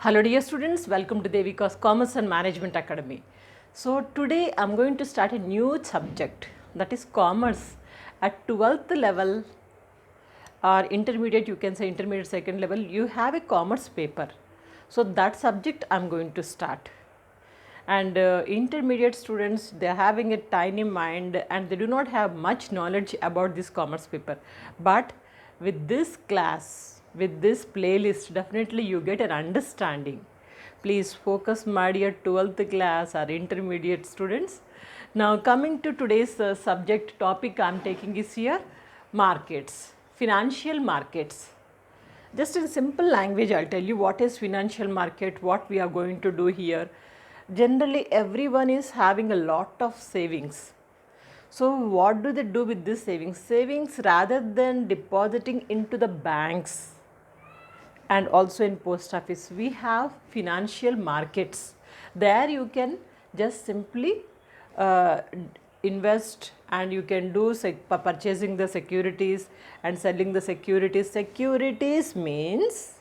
Hello dear students, welcome to Devika's Commerce and Management Academy. So today I am going to start a new subject, that is commerce at 12th level or intermediate, you can say intermediate second level, you have a commerce paper. So that subject I am going to start. And intermediate students, they are having a tiny mind and they do not have much knowledge about this commerce paper. But with this class, with this playlist, definitely you get an understanding. Please focus, my dear 12th class or intermediate students. Now coming to today's subject topic I am taking is here, markets, financial markets. Just in simple language, I will tell you what is financial market, what we are going to do here. Generally, everyone is having a lot of savings. So, what do they do with this savings? Savings, rather than depositing into the banks and also in post office, we have financial markets. There you can just simply invest and you can do purchasing the securities and selling the securities. Securities means,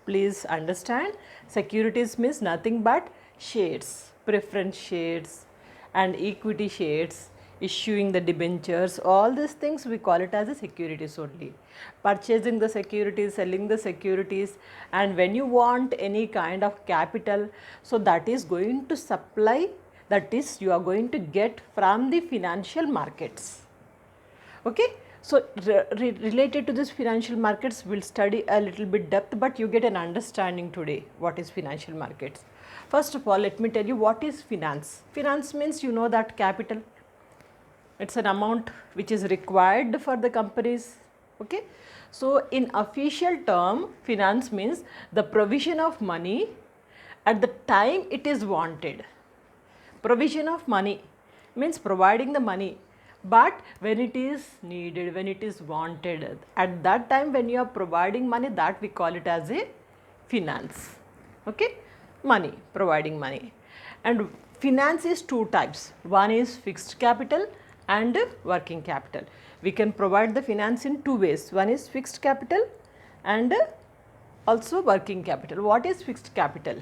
please understand, securities means nothing but shares, preference shares and equity shares, issuing the debentures, all these things we call it as a securities only. Purchasing the securities, selling the securities, and when you want any kind of capital, so that is going to supply, that is you are going to get from the financial markets. Okay. So, related to this financial markets, we will study a little bit depth, but you get an understanding today what is financial markets. First of all, let me tell you what is finance. Finance means, you know, that capital. It's an amount which is required for the companies. Okay. So, in official term, finance means the provision of money at the time it is wanted. Provision of money means providing the money, but when it is needed, when it is wanted, at that time when you are providing money, that we call it as a finance. Okay. Money, providing money. And finance is two types. One is fixed capital and working capital. We can provide the finance in two ways. One is fixed capital and also working capital. What is fixed capital?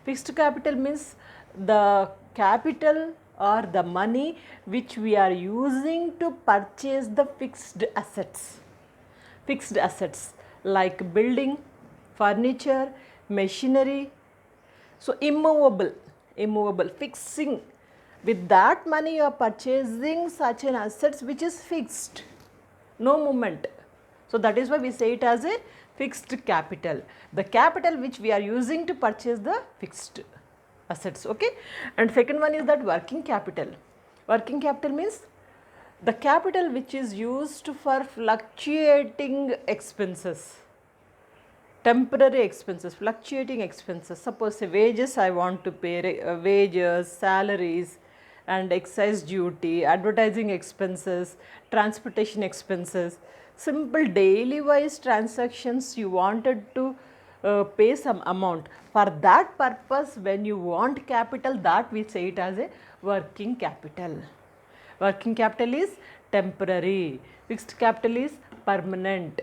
Fixed capital means the capital or the money which we are using to purchase the fixed assets. Fixed assets like building, furniture, machinery. So, immovable, fixing. With that money you are purchasing such an assets which is fixed, no movement. So, that is why we say it as a fixed capital, the capital which we are using to purchase the fixed assets. Okay. And second one is that working capital. Working capital means the capital which is used for fluctuating expenses, temporary expenses, fluctuating expenses. Suppose say wages I want to pay, wages, salaries and excise duty, advertising expenses, transportation expenses, simple daily wise transactions you wanted to pay some amount. For that purpose, when you want capital, that we say it as a working capital. Working capital is temporary, fixed capital is permanent.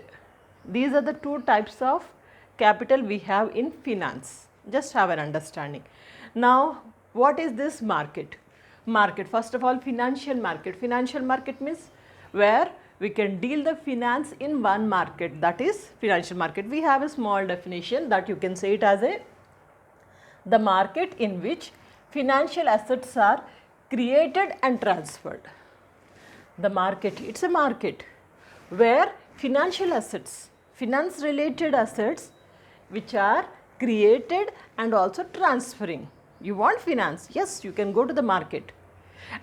These are the two types of capital we have in finance. Just have an understanding. Now, what is this market? Market, first of all, financial market. Financial market means where we can deal the finance in one market, that is financial market. We have a small definition that you can say it as the market in which financial assets are created and transferred. The market, it is a market where financial assets, finance related assets which are created and also transferring. You want finance, yes, you can go to the market,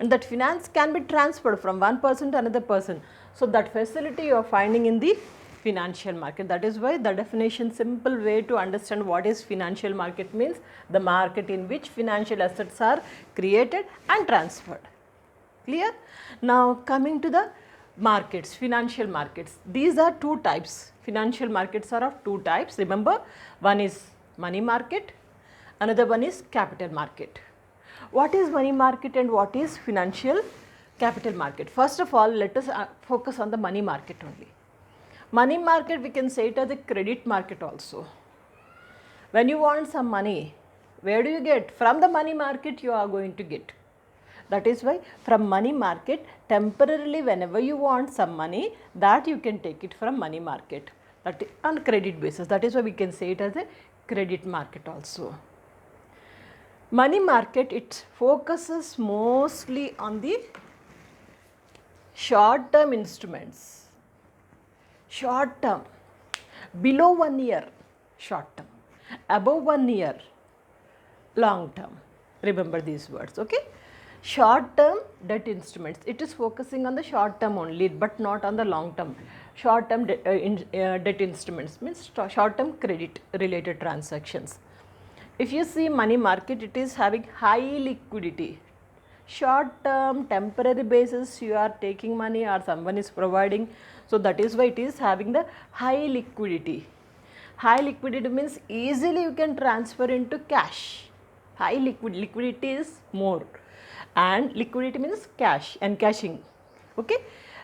and that finance can be transferred from one person to another person. So, that facility you are finding in the financial market. That is why the definition, simple way to understand what is financial market means the market in which financial assets are created and transferred. Clear? Now, coming to the markets, financial markets. These are two types. Financial markets are of two types. Remember, one is money market, another one is capital market. What is money market and what is financial capital market? First of all, let us focus on the money market only. Money market, we can say it as a credit market also. When you want some money, where do you get? From the money market you are going to get. That is why from money market, temporarily whenever you want some money, that you can take it from money market, that on credit basis. That is why we can say it as a credit market also. Money market, it focuses mostly on the short term instruments. Short term, below 1 year, short term, above 1 year, long term. Remember these words, okay? Short term debt instruments, it is focusing on the short term only, but not on the long term. Short term debt instruments means short term credit related transactions. If you see money market, it is having high liquidity. Short term, temporary basis you are taking money or someone is providing. So that is why it is having the high liquidity. High liquidity means easily you can transfer into cash. High liquidity is more, and liquidity means cash, encashing, okay?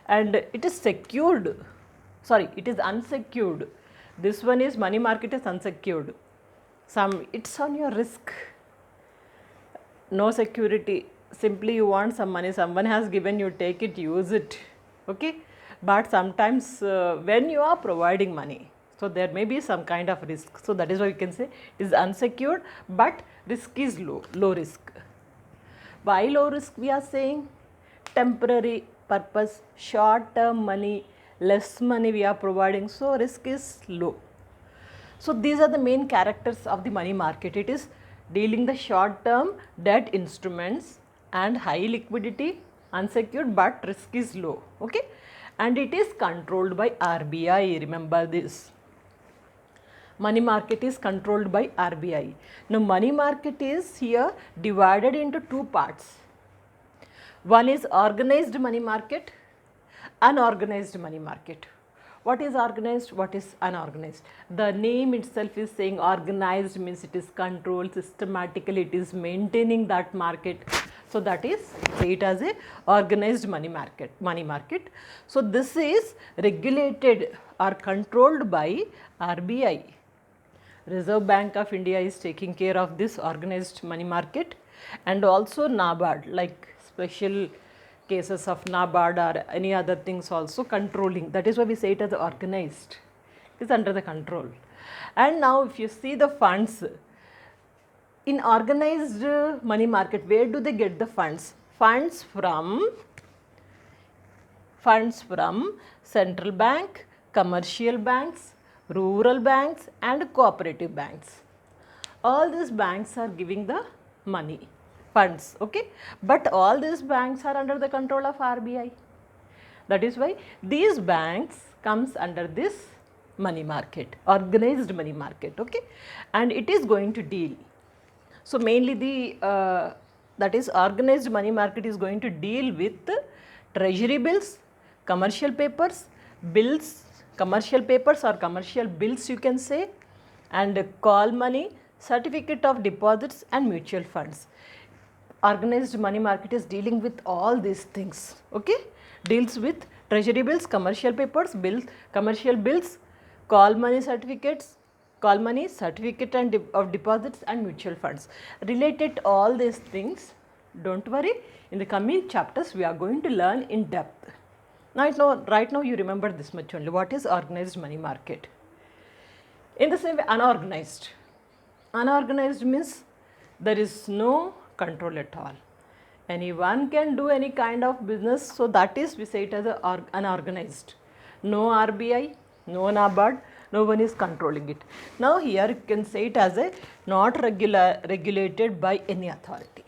And it is secured, sorry, it is unsecured. This one is money market is unsecured. It's on your risk, no security. Simply you want some money, someone has given, you take it, use it, okay? But sometimes when you are providing money, so there may be some kind of risk. So that is why we can say it is unsecured, but risk is low risk. Why low risk we are saying? Temporary purpose, short term money, less money we are providing, so risk is low. So these are the main characters of the money market. It is dealing the short term debt instruments and high liquidity, unsecured, but risk is low, okay? And it is controlled by RBI, remember this. Money market is controlled by RBI. Now money market is here divided into two parts. One is organized money market, unorganized money market. What is organized? What is unorganized? The name itself is saying organized means it is controlled systematically, it is maintaining that market. So that is, say it as a organized money market. So this is regulated or controlled by RBI. Reserve Bank of India is taking care of this organized money market, and also NABARD, like special cases of NABARD or any other things also controlling. That is why we say it as organized. It is under the control. And now if you see the funds, in organized money market, where do they get the funds? Funds from central bank, commercial banks, rural banks and cooperative banks. All these banks are giving the money, funds, okay? But all these banks are under the control of RBI. That is why these banks comes under this money market, organized money market, okay? And it is going to deal. So mainly the that is organized money market is going to deal with treasury bills, commercial papers, bills, commercial papers or commercial bills you can say, and call money, certificate of deposits and mutual funds. Organized money market is dealing with all these things, okay? Deals with treasury bills, commercial papers, bills, commercial bills, call money certificates, call money, certificate of deposits and mutual funds. Related to all these things, don't worry, in the coming chapters we are going to learn in depth. Right now you remember this much only. What is organized money market? In the same way, unorganized. Unorganized means there is no control at all. Anyone can do any kind of business, so that is, we say it as unorganized. No RBI, no NABARD, no one is controlling it. Now here you can say it as a not regulated by any authority.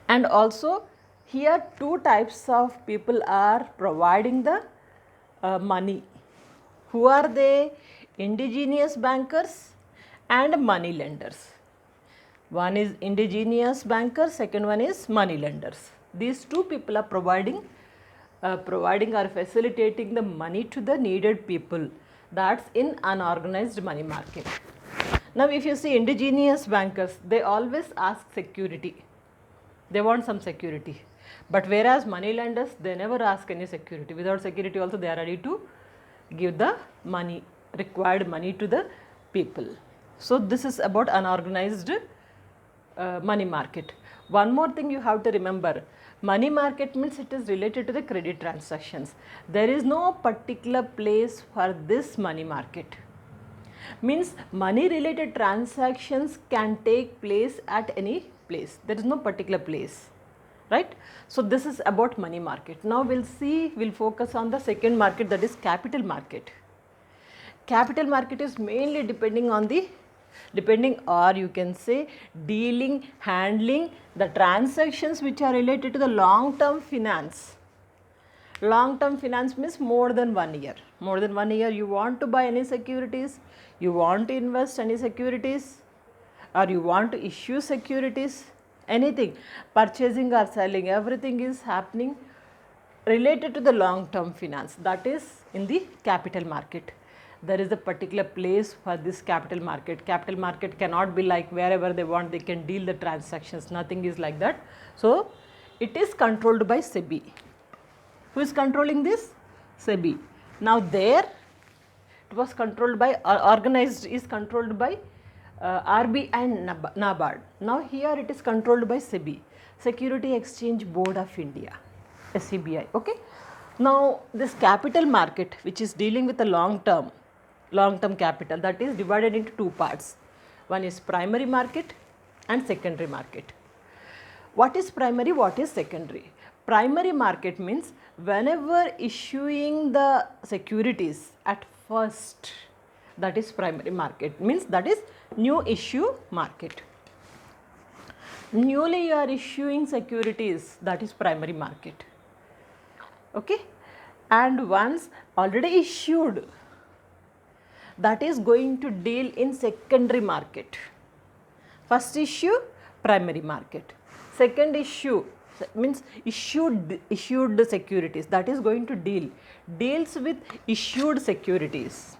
And also here two types of people are providing the money. Who are they? Indigenous bankers and money lenders. One is indigenous bankers, second one is money lenders. These two people are providing or facilitating the money to the needed people. That's in unorganized money market. Now if you see indigenous bankers, they always ask security. They want some security. But whereas money lenders, they never ask any security. Without security also they are ready to give the money, required money to the people. So this is about unorganized money market. One more thing you have to remember, money market means it is related to the credit transactions. There is no particular place for this money market. Means money related transactions can take place at any place. There is no particular place, right? So this is about money market. Now we'll focus on the second market, that is capital market. Capital market is mainly depending or you can say handling the transactions which are related to the long term finance. Long term finance means more than 1 year. More than 1 year you want to buy any securities, you want to invest any securities, or you want to issue securities, anything, purchasing or selling, everything is happening related to the long term finance, that is in the capital market. There is a particular place for this capital market. Capital market cannot be like wherever they want they can deal the transactions, nothing is like that. So it is controlled by SEBI. Who is controlling this? SEBI. Now there it was controlled by organized is controlled by RBI and NABARD. Now here it is controlled by SEBI, Security Exchange Board of India, SCBI. Okay. Now this capital market which is dealing with the long term capital, that is divided into two parts. One is primary market and secondary market. What is primary, what is secondary? Primary market means whenever issuing the securities at first, that is primary market, means that is new issue market. Newly you are issuing securities, that is primary market. Okay. And once already issued, that is going to deal in secondary market. First issue primary market, second issue means issued securities, that is going to deals with issued securities.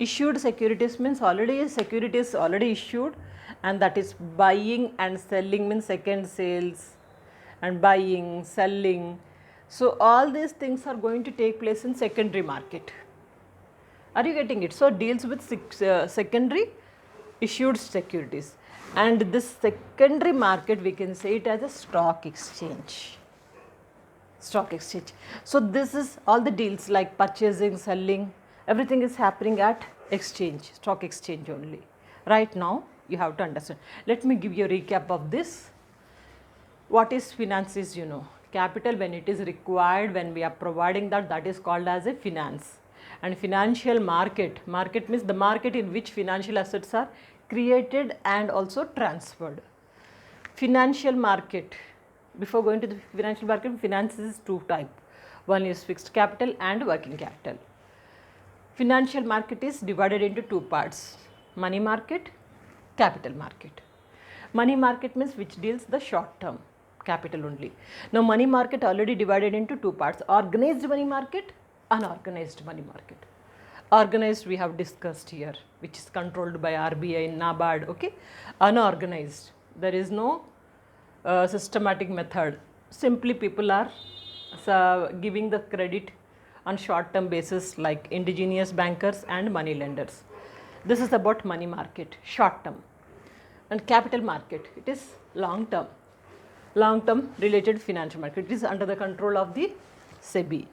Issued securities means already securities already issued, and that is buying and selling means second sales and buying, selling. So all these things are going to take place in secondary market. Are you getting it? So deals with secondary issued securities, and this secondary market we can say it as a stock exchange. Stock exchange. So this is all the deals like purchasing, selling, everything is happening at exchange, stock exchange only. Right now you have to understand. Let me give you a recap of this. What is finance is, you know, capital when it is required, when we are providing that is called as a finance. And financial market means the market in which financial assets are created and also transferred. Financial market, before going to the financial market, finance is two types. One is fixed capital and working capital. Financial market is divided into two parts, money market, capital market. Money market means which deals the short term capital only. Now money market already divided into two parts, organized money market, unorganized money market. Organized we have discussed here, which is controlled by RBI and NABARD. Okay. Unorganized, there is no systematic method, simply people are giving the credit on short term basis like indigenous bankers and money lenders. This is about money market, short term. And capital market, it is long term related financial market, it is under the control of the SEBI.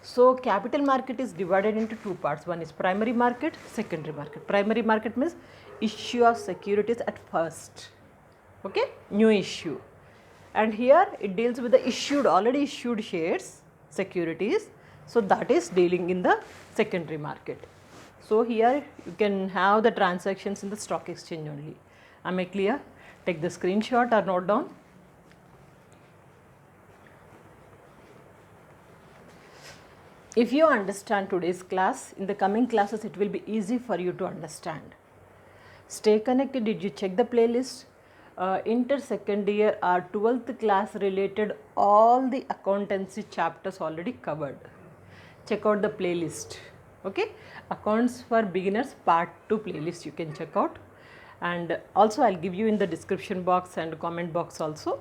So capital market is divided into two parts, one is primary market, secondary market. Primary market means issue of securities at first, okay, new issue, and here it deals with the already issued shares, securities, so that is dealing in the secondary market. So here you can have the transactions in the stock exchange only. Am I clear? Take the screenshot or note down. If you understand today's class, in the coming classes it will be easy for you to understand. Stay connected. Did you check the playlist? Inter second year or 12th class related all the accountancy chapters already covered. Check out the playlist. Okay, accounts for beginners part 2 playlist you can check out, and also I'll give you in the description box and comment box also.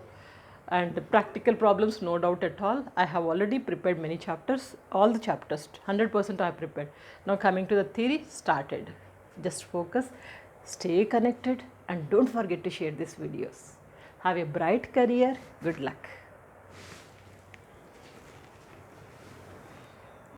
And practical problems, no doubt at all, I have already prepared many chapters, all the chapters 100% I have prepared. Now coming to the theory, started. Just focus, stay connected, and don't forget to share these videos. Have a bright career. Good luck.